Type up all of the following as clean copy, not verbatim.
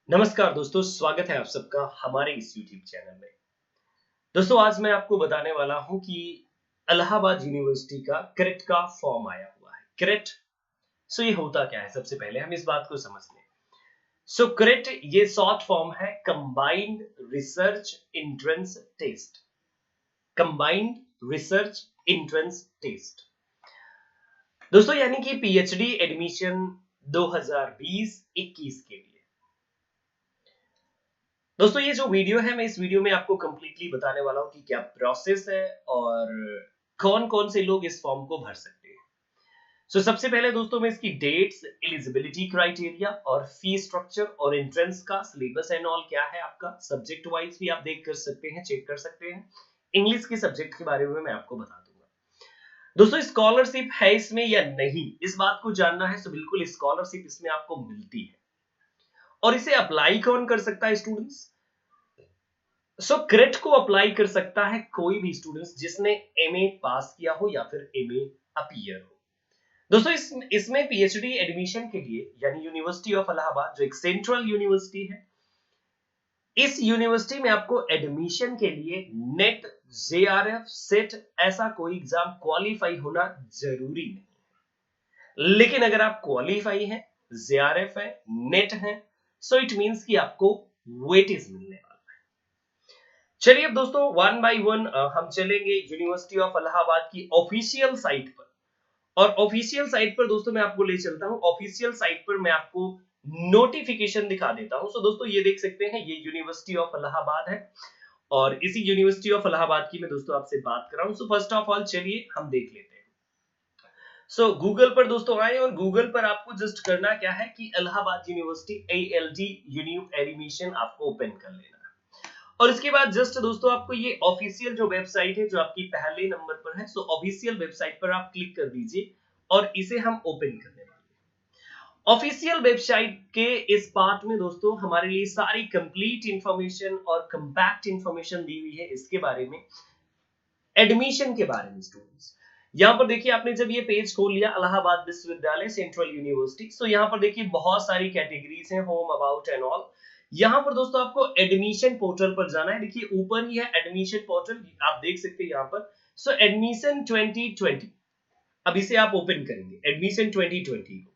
नमस्कार दोस्तों, स्वागत है आप सबका हमारे इस YouTube चैनल में। दोस्तों आज मैं आपको बताने वाला हूं कि इलाहाबाद यूनिवर्सिटी का क्रेट का फॉर्म आया हुआ है। क्रेट ये होता क्या है? सबसे पहले हम इस बात को समझ लें। क्रेट ये शॉर्ट फॉर्म है combined research entrance test. Combined research entrance test दोस्तों, यानी कि पीएचडी एडमिशन 2020-21 के लिए। दोस्तों ये जो वीडियो है, मैं इस वीडियो में आपको कंप्लीटली बताने वाला हूं कि क्या प्रोसेस है और कौन कौन से लोग इस फॉर्म को भर सकते हैं। सबसे पहले दोस्तों मैं इसकी डेट्स, एलिजिबिलिटी क्राइटेरिया और फी स्ट्रक्चर और एंट्रेंस का सिलेबस एंड ऑल क्या है आपका, सब्जेक्ट वाइज भी आप देख कर सकते हैं, चेक कर सकते हैं। इंग्लिश के सब्जेक्ट के बारे में मैं आपको बता दूंगा। दोस्तों स्कॉलरशिप है इसमें या नहीं, इस बात को जानना है। बिल्कुल स्कॉलरशिप इसमें आपको मिलती है। और इसे अप्लाई कौन कर सकता है स्टूडेंट्स? क्रेट को अप्लाई कर सकता है कोई भी स्टूडेंट्स जिसने एमए पास किया हो या फिर एमए अपीयर हो। दोस्तों इसमें पीएचडी एडमिशन के लिए, यानी यूनिवर्सिटी ऑफ इलाहाबाद जो एक सेंट्रल यूनिवर्सिटी है, इस यूनिवर्सिटी में आपको एडमिशन के लिए नेट, जेआरएफ, सेट ऐसा कोई एग्जाम क्वालिफाई होना जरूरी नहीं। लेकिन अगर आप क्वालिफाई हैं, जेआरएफ है, नेट है, इट मींस कि आपको वेटेज मिलने वाला। चलिए अब दोस्तों वन बाय वन हम चलेंगे यूनिवर्सिटी ऑफ इलाहाबाद की ऑफिशियल साइट पर। और ऑफिशियल साइट पर दोस्तों मैं आपको ले चलता हूं। ऑफिशियल साइट पर मैं आपको नोटिफिकेशन दिखा देता हूं। दोस्तों ये देख सकते हैं, ये यूनिवर्सिटी ऑफ इलाहाबाद है और इसी यूनिवर्सिटी ऑफ इलाहाबाद की मैं दोस्तों आपसे बात कर रहा हूं। फर्स्ट ऑफ ऑल चलिए हम देख लेते हैं। गूगल पर दोस्तों आए और गूगल पर आपको जस्ट करना क्या है कि Allahabad university ALD univ admission आपको ओपन कर लेना। और इसके बाद जस्ट दोस्तों आपको ये ऑफिशियल जो वेबसाइट है जो आपकी पहले नंबर पर है, ऑफिशियल वेबसाइट पर आप क्लिक कर दीजिए और इसे हम ओपन करने वाले हैं। ऑफिशियल वेबसाइट के इस पार्ट में दोस्तों हमारे लिए सारी कंप्लीट इंफॉर्मेशन और कंपैक्ट इंफॉर्मेशन दी हुई है इसके बारे में, एडमिशन के बारे में स्टूडेंट्स। यहाँ पर देखिए, आपने जब ये पेज खोल लिया इलाहाबाद विश्वविद्यालय सेंट्रल यूनिवर्सिटी, यहाँ पर देखिए बहुत सारी कैटेगरीज हैं, होम, अबाउट एंड ऑल। यहाँ पर दोस्तों आपको एडमिशन पोर्टल पर जाना है। देखिए ऊपर ही है एडमिशन पोर्टल, आप देख सकते हैं यहाँ पर। एडमिशन 2020, अब इसे आप ओपन करेंगे, एडमिशन 2020 को।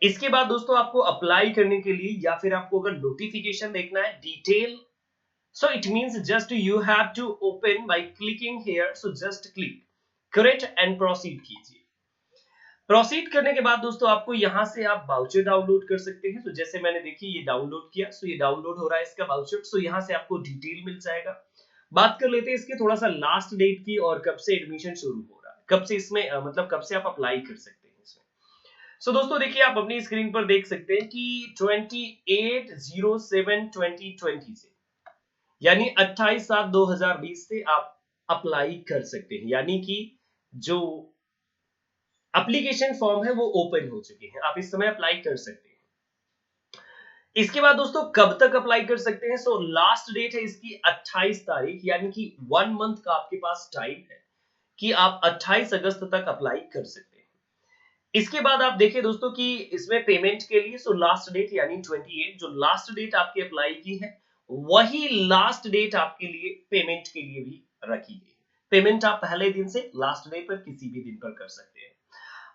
इसके बाद दोस्तों आपको अप्लाई करने के लिए या फिर आपको अगर नोटिफिकेशन देखना है, detail, it means just you have to open by clicking here, just click correct and proceed कीजिए। प्रोसीड करने के बाद दोस्तों आपको यहां से आप वाउचर डाउनलोड कर सकते हैं। जैसे मैंने देखिए ये डाउनलोड किया, ये डाउनलोड हो रहा है इसका वाउचर। यहां से आपको डिटेल मिल जाएगा। बात कर लेते हैं इसके थोड़ा सा लास्ट डेट की और कब से एडमिशन शुरू हो रहा है, कब से इसमें मतलब कब से आप अप्लाई कर सकते हैं इसमें। दोस्तों देखिए आप अपनी स्क्रीन पर देख सकते हैं कि 28/07/2020 से, यानी 28/7/2020 से आप अप्लाई कर सकते हैं। यानी कि जो एप्लीकेशन फॉर्म है वो ओपन हो चुके हैं, आप इस समय अप्लाई कर सकते हैं। इसके बाद दोस्तों कब तक अप्लाई कर सकते हैं? लास्ट डेट है इसकी 28 तारीख, यानी कि 1 मंथ का आपके पास टाइम है कि आप 28 अगस्त तक अप्लाई कर सकते हैं। इसके बाद आप देखिए दोस्तों कि इसमें पेमेंट के लिए लास्ट डेट यानी 28, जो लास्ट डेट आपकी अप्लाई की है वही लास्ट डेट आपके लिए पेमेंट के लिए भी रखी गई है। पेमेंट आप पहले दिन से लास्ट डे पर किसी भी दिन पर कर सकते हैं।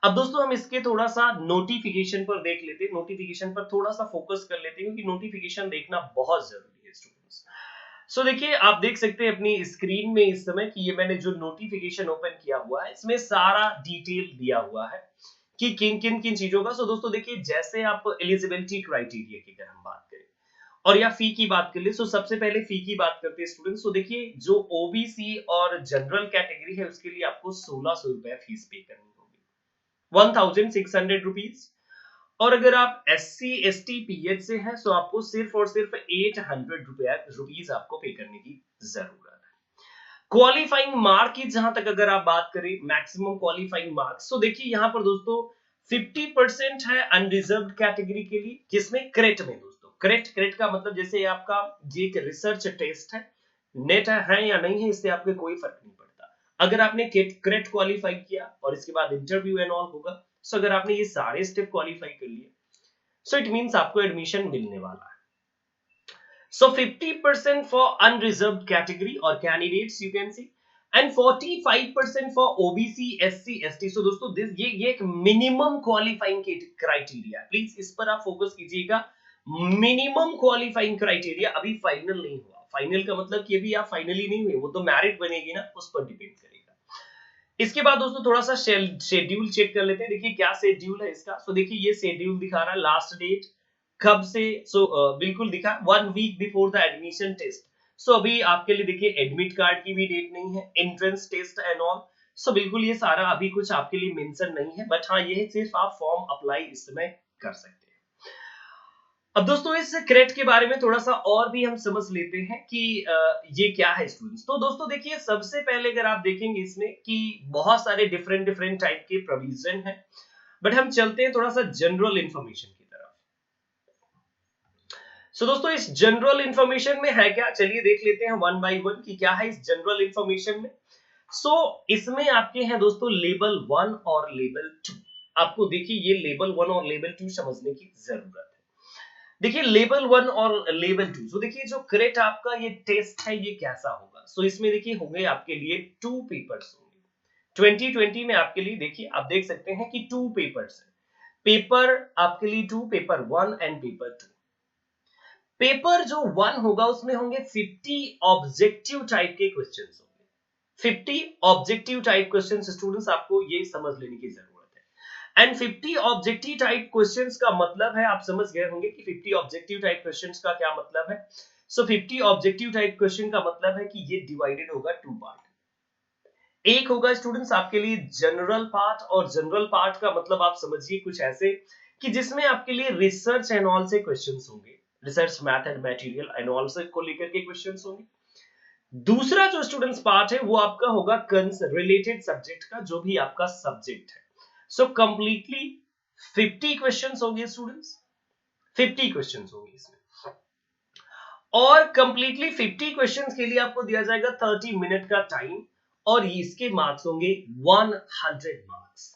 अब दोस्तों हम इसके थोड़ा सा नोटिफिकेशन पर देख लेते हैं, नोटिफिकेशन पर थोड़ा सा फोकस कर लेते हैं क्योंकि नोटिफिकेशन देखना बहुत जरूरी है स्टूडेंट्स। देखिए आप देख सकते हैं अपनी स्क्रीन में इस समय कि ये मैंने जो नोटिफिकेशन ओपन किया हुआ है इसमें सारा डिटेल दिया हुआ है कि किन किन किन चीजों का। दोस्तों देखिए जैसे आप एलिजिबिलिटी क्राइटेरिया की अगर हम बात करें और या फी की बात कर ले, सबसे पहले फी की बात करते हैं स्टूडेंट्स। देखिए जो ओबीसी और जनरल कैटेगरी है उसके लिए आपको 1600 रुपए फीस पे करनी होगी, 1600 रुपीज। और अगर आप SC ST PH से हैं तो आपको सिर्फ और सिर्फ 800 रुपीज आपको पे करने की जरूरत है। क्वालिफाइंग मार्क की जहां तक अगर आप बात करें, मैक्सिमम क्वालिफाइंग मार्क्स, देखिए यहां पर दोस्तों 50% है अनरिजर्व्ड कैटेगरी के लिए, किसमें? क्रेट में दोस्तों। क्रेट का मतलब जैसे आपका ये एक रिसर्च टेस्ट है, नेट है या नहीं है इससे आपके कोई फर्क नहीं पड़ता। अगर आपने क्रेट क्वालिफाई किया और इसके बाद इंटरव्यू एंड ऑल होगा, अगर आपने ये सारे स्टेप क्वालिफाई कर लिए, इट मींस आपको एडमिशन मिलने वाला है। So 50% for unreserved category or candidates you can see, and 45% for OBC, SC, ST. So दोस्तों ये एक मिनिमम क्वालिफाइंग क्राइटेरिया, प्लीज इस पर आप फोकस कीजिएगा। मिनिमम क्वालिफाइंग क्राइटेरिया, अभी फाइनल नहीं हुआ। फाइनल का मतलब कि अभी आप फाइनली नहीं हुए, वो तो मेरिट बनेगी ना, उस पर डिपेंड करेगा। इसके बाद दोस्तों थोड़ा सा शेड्यूल चेक कर लेते हैं। देखिए क्या शेड्यूल है इसका। सो देखिए ये शेड्यूल दिखा रहा है, लास्ट डेट कब से। सो बिल्कुल दिखा 1 week before the admission test. So अभी आपके लिए देखिए एडमिट कार्ड की भी डेट नहीं है, एंट्रेंस टेस्ट एंड ऑल। सो बिल्कुल ये सारा अभी कुछ आपके लिए मेंशन नहीं है, बट हाँ ये सिर्फ आप फॉर्म अप्लाई इस समय कर सकते हैं। अब दोस्तों इस क्रेट के बारे में थोड़ा सा और भी हम समझ लेते हैं कि ये क्या है स्टूडेंट्स। तो दोस्तों देखिए सबसे पहले अगर आप देखेंगे इसमें कि बहुत सारे डिफरेंट डिफरेंट टाइप के प्रोविजन है, बट हम चलते हैं थोड़ा सा जनरल इंफॉर्मेशन की तरफ। सो दोस्तों इस जनरल इंफॉर्मेशन में है क्या, चलिए देख लेते हैं वन बाय वन कि क्या है इस जनरल इंफॉर्मेशन में। सो इसमें आपके हैं दोस्तों लेवल 1 और लेवल 2। आपको देखिए ये लेवल 1 और लेवल 2 समझने की जरूरत है। देखिए लेवल 1 और लेवल 2, सो देखिए जो क्रेट आपका ये टेस्ट है ये कैसा होगा। सो इसमें देखिए होंगे आपके लिए 2 पेपर्स होंगे। 2020 में आपके लिए देखिए आप देख सकते हैं कि 2 पेपर्स है। पेपर आपके लिए 2, पेपर 1 एंड पेपर 2। पेपर जो 1 होगा उसमें होंगे 50 ऑब्जेक्टिव टाइप के क्वेश्चंस होंगे। 50 ऑब्जेक्टिव टाइप क्वेश्चंस स्टूडेंट्स, आपको ये समझ लेने की जरूरत है। एंड 50 ऑब्जेक्टिव टाइप क्वेश्चंस का मतलब है, आप समझ गए होंगे कि 50 ऑब्जेक्टिव टाइप क्वेश्चंस का क्या मतलब है। सो 50 ऑब्जेक्टिव टाइप क्वेश्चन का मतलब है कि ये डिवाइडेड होगा 2 पार्ट। एक होगा स्टूडेंट्स आपके लिए जनरल पार्ट, और जनरल पार्ट का मतलब आप समझिए कुछ ऐसे कि जिसमें आपके लिए रिसर्च एंड ऑल से क्वेश्चंस होंगे, research method material and all से को लेकर के क्वेश्चंस होंगे। दूसरा जो स्टूडेंट्स पार्ट है वो आपका होगा रिलेटेड सब्जेक्ट का, जो भी आपका सब्जेक्ट है। सो कंप्लीटली 50 क्वेश्चंस होंगे स्टूडेंट्स, 50 क्वेश्चंस होंगे इसमें। और कंप्लीटली 50 क्वेश्चंस के लिए आपको दिया जाएगा 30 मिनट का टाइम, और इसके मार्क्स होंगे 100 मार्क्स।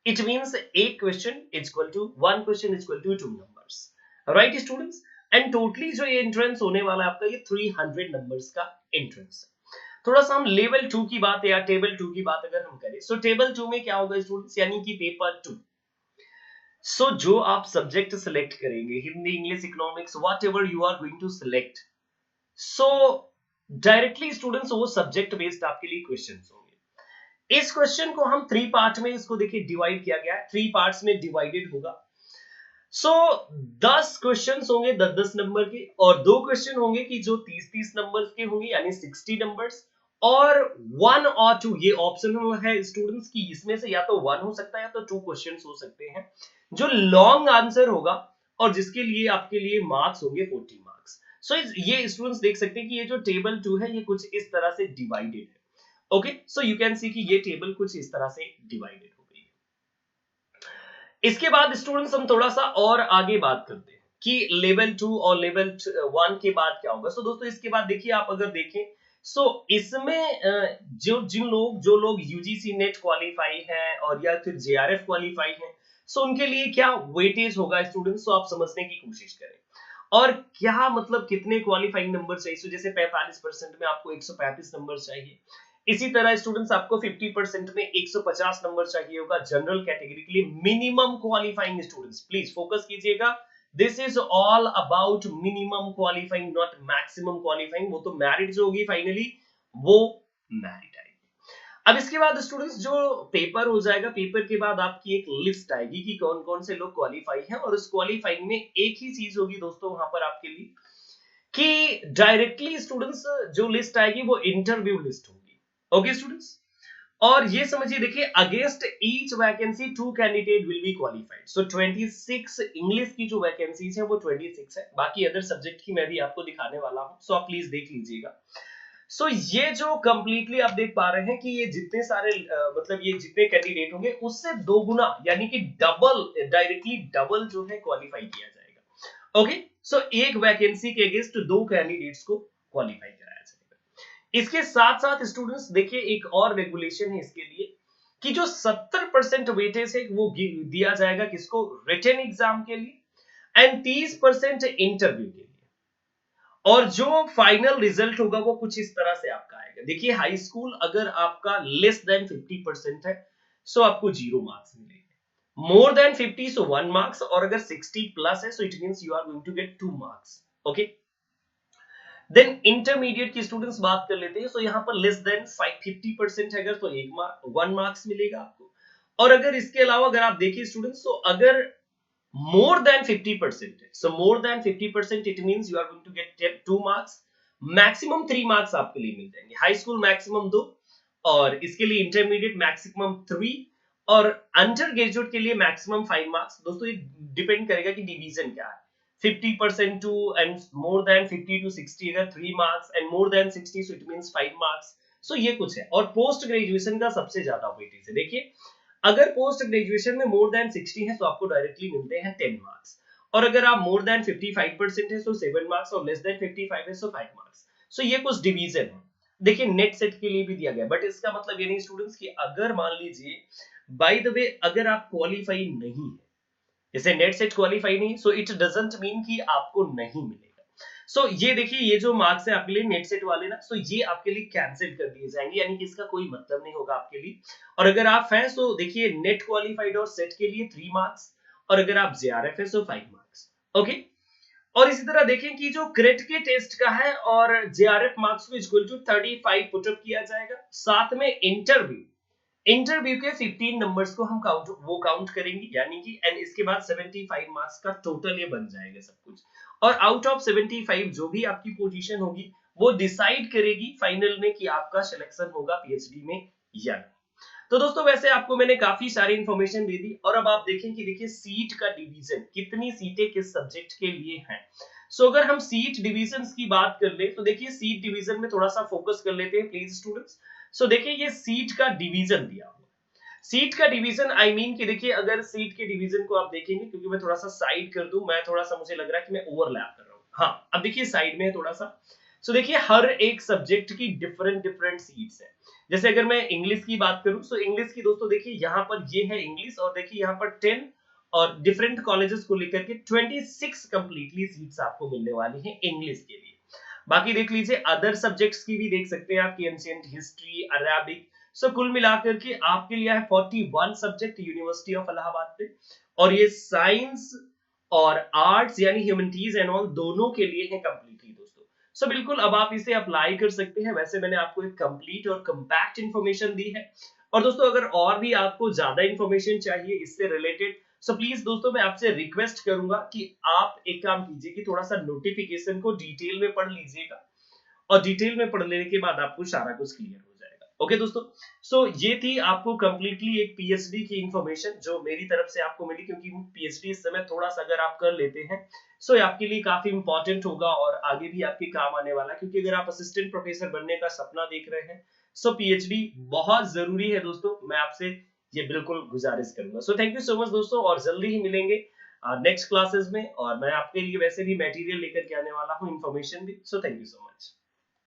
इट मींस एक question is equal to 1 question is equal to 2 numbers, right students. And totally जो ये एंट्रेंस होने वाला है आपका, ये 300 नंबर्स का एंट्रेंस है। थोड़ा सा हम लेवल 2 की बात या टेबल 2 की बात अगर हम करें, सो टेबल 2 में क्या होगा स्टूडेंट्स, यानी कि पेपर 2। सो जो आप सब्जेक्ट सिलेक्ट करेंगे, Hindi, English, economics, whatever you are going to select, so directly students वो सब्जेक्ट बेस्ड आपके लिए क्वेश्चंस होंगे। इस क्वेश्चन को हम 3 पार्ट में इसको देखिए डिवाइड किया गया है, 3 पार्ट्स में डिवाइडेड होगा। सो 10 क्वेश्चंस होंगे 10-10 नंबर के, और 2 क्वेश्चन होंगे कि जो 30-30 नंबर के होंगे, यानी 60 नंबर्स। और 1 और 2 ये ऑप्शनल है स्टूडेंट्स की, इसमें से या तो 1 हो सकता है या तो 2 क्वेश्चंस हो सकते हैं जो लॉन्ग आंसर होगा, और जिसके लिए आपके लिए मार्क्स होंगे 40 मार्क्स। सो ये स्टूडेंट्स देख सकते हैं कि ये जो टेबल 2 है ये कुछ इस तरह से डिवाइडेड है। Okay, so you can see कि ये टेबल कुछ इस तरह से डिवाइडेड हो गई है। इसके बाद स्टूडेंट्स हम थोड़ा सा और आगे बात करते हैं कि लेवल 2 और लेवल 1 के बाद क्या होगा। सो दोस्तों इसके बाद देखिए आप अगर देखें, सो इसमें जो लोग यूजीसी नेट क्वालिफाई है और या फिर जेआरएफ क्वालिफाई है, सो उनके लिए क्या वेटेज होगा स्टूडेंट्स, तो आप समझने की कोशिश करें। और क्या मतलब कितने क्वालिफाइंग नंबर चाहिए। सो जैसे 45% में आपको 135 नंबर चाहिए, इसी तरह स्टूडेंट्स आपको 50% में 150 नंबर चाहिए होगा जनरल कैटेगरी के लिए। Minimum qualifying students please focus कीजिएगा, this is all about minimum qualifying, not maximum qualifying. वो तो मैरिट जो होगी फाइनली वो मैरिट आएगी। अब इसके बाद स्टूडेंट्स जो पेपर हो जाएगा, पेपर के बाद आपकी एक लिस्ट आएगी कि कौन कौन से लोग क्वालिफाई हैं, और उस क्वालिफाइंग में एक ही चीज होगी दोस्तों वहां पर आपके लिए कि डायरेक्टली स्टूडेंट्स जो लिस्ट आएगी वो इंटरव्यू लिस्ट होगी। ओके स्टूडेंट्स, और ये समझिए देखिए against each vacancy 2 candidate will be qualified. So 26 English की जो वैकेंसीज है वो 26 है, बाकी अदर सब्जेक्ट की मैं भी आपको दिखाने वाला हूं, सो आप प्लीज देख लीजिएगा। सो ये जो कंप्लीटली आप देख पा रहे हैं कि ये जितने सारे मतलब ये जितने कैंडिडेट होंगे उससे 2 गुना यानी कि डबल, डायरेक्टली डबल जो है क्वालिफाई किया जाएगा। ओके, सो एक वैकेंसी के अगेंस्ट 2 कैंडिडेट्स को क्वालिफाई कराया जाएगा। इसके साथ साथ स्टूडेंट्स देखिए एक और रेगुलेशन है इसके लिए कि जो 70% वेटेज है वो दिया जाएगा किसको, रिटन एग्जाम के लिए, एंड 30% इंटरव्यू के लिए। और जो फाइनल रिजल्ट होगा वो कुछ इस तरह से आपका आएगा। देखिए हाई स्कूल अगर आपका लेस देन 50% है सो आपको 0 मार्क्स मिलेंगे, मोर देन 50 सो 1 मार्क्स, और अगर 60 प्लस है so it means you are going to get 2 marks. Okay, then intermediate की स्टूडेंट्स बात कर लेते हैं। सो यहाँ पर लेस देन 50% है अगर तो 1 मार्क्स मिलेगा आपको। और अगर इसके अलावा अगर आप देखिए स्टूडेंट्स, तो अगर more than 50% है, so more than 50% it means you are going to get 2 marks, maximum 3 marks आपके लिए मिल जाएंगे। हाई स्कूल मैक्सिमम 2, और इसके लिए इंटरमीडिएट मैक्सिमम 3, और अंडर ग्रेजुएट के लिए मैक्सिमम 5 मार्क्स। दोस्तों ये डिपेंड करेगा कि डिवीजन क्या है, 50% to and more than 50 to 60 अगर 3 marks, and more than 60 so it means 5 marks. So ये कुछ है। और पोस्ट ग्रेजुएशन का सबसे ज्यादा वेटेज है। देखिए अगर पोस्ट ग्रेजुएशन में मोर देन 60 है तो आपको डायरेक्टली मिलते हैं 10 मार्क्स, और अगर आप मोर देन 55% है तो 7 मार्क्स, और लेस देन 55 है तो 5 मार्क्स। सो ये कुछ डिवीजन है। देखिए नेट सेट के लिए भी दिया गया, बट इसका मतलब ये नहीं स्टूडेंट्स कि अगर मान लीजिए बाय द वे अगर आप क्वालिफाई नहीं है, जैसे नेट सेट क्वालिफाई नहीं, सो इट डजंट मीन कि आपको नहीं मिलेगा। सो ये देखिए ये जो मार्क्स है आपके लिए नेट सेट वाले ना, सो ये आपके लिए कैंसिल कर दिए जाएंगे, यानी कि इसका कोई मतलब नहीं होगा आपके लिए। और अगर आप हैं तो देखिए नेट क्वालिफाइड और सेट के लिए 3 मार्क्स, और अगर आप जेआरएफ है तो 5 मार्क्स। ओके, और इसी तरह देखें कि जो क्रेट के टेस्ट का है और जेआरएफ मार्क्स को इक्वल टू 35 पुटअप किया जाएगा, साथ में इंटरव्यू के 15 नंबर्स को हम काउंट करेंगे, यानी कि एंड इसके बाद 75 मार्क्स का टोटल ये बन जाएगा सब कुछ। और आउट ऑफ 75 जो भी आपकी पोजीशन होगी वो डिसाइड करेगी फाइनल में कि आपका सिलेक्शन होगा पीएचडी में या नहीं। तो दोस्तों वैसे आपको मैंने काफी सारी इंफॉर्मेशन दे दी, और अब आप देखें कि देखिए सीट का डिवीजन, कितनी सीटें किस सब्जेक्ट के लिए हैं। सो अगर हम सीट डिवीजन की बात कर ले तो देखिए सीट डिवीजन में थोड़ा सा फोकस कर लेते हैं प्लीज स्टूडेंट्स। सो देखिए ये सीट का डिवीजन दिया हुआ, सीट का डिवीजन आई मीन कि देखिए अगर सीट के डिवीजन को आप देखेंगे, क्योंकि मैं थोड़ा सा साइड कर दूं, मैं थोड़ा सा मुझे लग रहा है कि मैं ओवरलैप कर रहा हूं। हाँ अब देखिए साइड में है थोड़ा सा। सो देखिए हर एक सब्जेक्ट की डिफरेंट डिफरेंट सीट्स है। जैसे अगर मैं इंग्लिश की बात करूं, सो इंग्लिश की दोस्तों देखिए यहाँ पर ये है इंग्लिश, और देखिए यहाँ पर 10 और डिफरेंट कॉलेजेस को लेकर के 26 कंप्लीटली सीट्स आपको मिलने वाली हैं इंग्लिश के लिए। बाकी देख लीजिए अदर सब्जेक्ट्स की भी देख सकते हैं आपकी एंशिएंट हिस्ट्री, अरेबिक। सो कुल मिलाकर के आपके लिए है 41 सब्जेक्ट यूनिवर्सिटी ऑफ इलाहाबाद पे, और ये साइंस और आर्ट्स यानी ह्यूमैनिटीज एंड ऑल दोनों के लिए है कंप्लीटली दोस्तों। सो बिल्कुल अब आप इसे अप्लाई कर सकते हैं। वैसे मैंने आपको एक कंप्लीट और कंपैक्ट इंफॉर्मेशन दी है। और दोस्तों अगर और भी आपको ज्यादा इंफॉर्मेशन चाहिए इससे रिलेटेड, सो प्लीज दोस्तों मैं आपसे रिक्वेस्ट करूंगा कि आप एक काम कीजिए कि थोड़ा सा नोटिफिकेशन को डिटेल में पढ़ लीजिएगा, और डिटेल में पढ़ लेने के बाद आपको सारा कुछ क्लियर हो जाएगा। ओके दोस्तों, सो ये थी आपको कंप्लीटली एक पीएचडी की इंफॉर्मेशन जो मेरी तरफ से आपको मिली, क्योंकि पीएचडी इस समय थोड़ा सा अगर आप कर लेते हैं सो आपके लिए काफी इंपॉर्टेंट होगा और आगे भी आपके काम आने वाला है। क्योंकि अगर आप असिस्टेंट प्रोफेसर बनने का सपना देख रहे हैं सो पीएचडी बहुत जरूरी है दोस्तों, मैं आपसे ये बिल्कुल गुजारिश करूंगा। So thank you so much दोस्तों, और जल्दी ही मिलेंगे नेक्स्ट क्लासेस में, और मैं आपके लिए वैसे भी मटेरियल लेकर के आने वाला हूँ, इंफॉर्मेशन भी। So thank you so much.